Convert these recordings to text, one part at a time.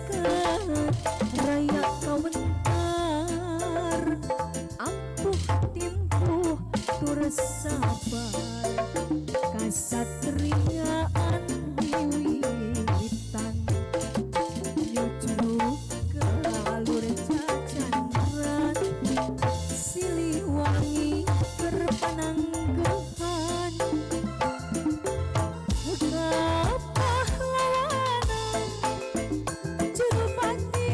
sekat raya kawentar ampuh timpuh tur sabar kasatriaan wiwitan nyucruk kalur jajanan Siliwangi berpananggahan pahlawanan juru bakti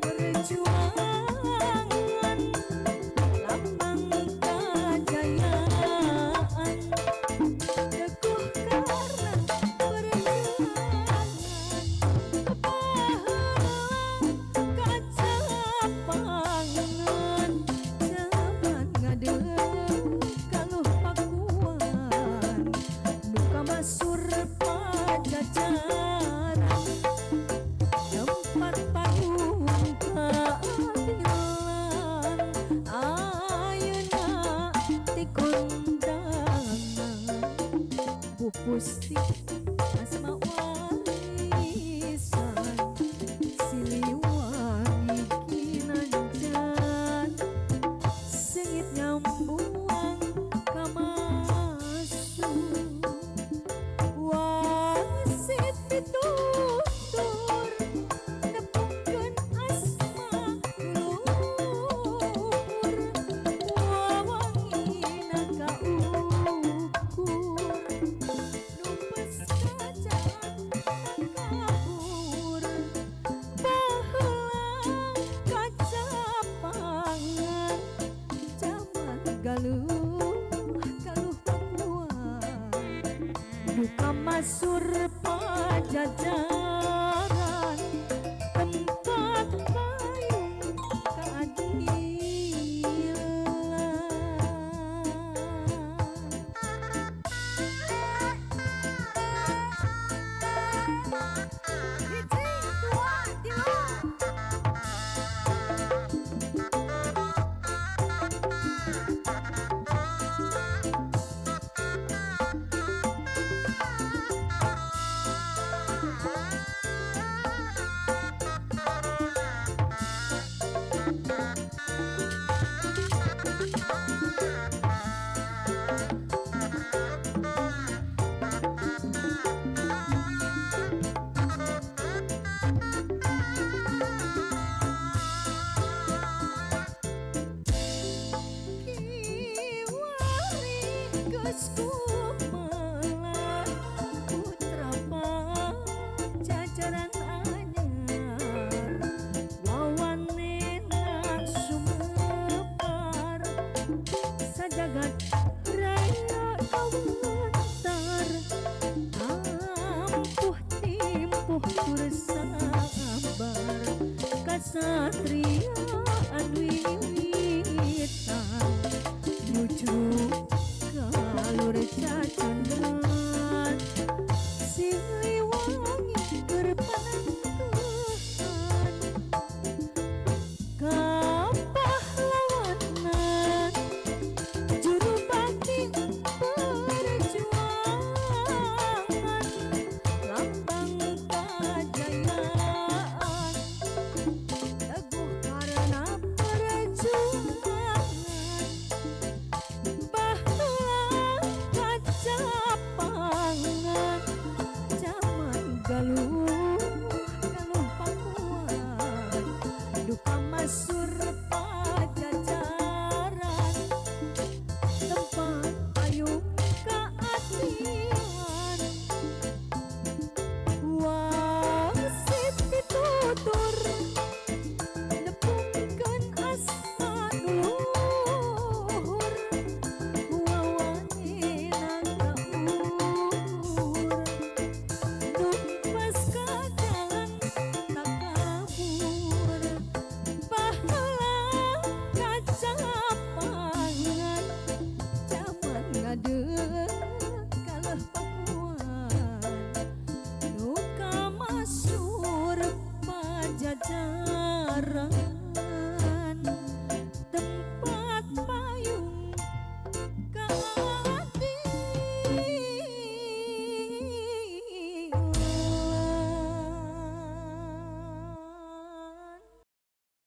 perjuangan lambang kejayaan teguh karena perjuangan pahlawan kaca pangan zaman ngadeg kaluh pakuan duka masur pajajaran tempat payung keadilan ayeuna ti kondangan pupusti asma warisan Siliwangi kinanjan sengit nyambuang kamasu wasit pitutur nepungkeun asma luhur wawangina kaukur numpes kajaan kabur baheula kaca pangan zaman galuh kaluh pakuan duka masur pajajaran tempat payung kiwari geus kumaha putra pajajaran anyar wawanena sumepar sajagat raya kawentar ampuh timpuh tur sabar kasatriaan wiwitan nyucruk kalur jajanan Siliwangi berpananggahan kapahlawanan juru bakti perjuangan lambang kejayaan teguh karena perjuangan pahlawan kaca pangan zaman galuh kaluh pakuan duka masur pajajaran tempat payung keadilan wasit pitutur nepungkeun asma luhur wawangina kaukur numpes kajaan tak kabur pahala kaca pangan zaman ngadeg kalah pakuan duka masur pajajaran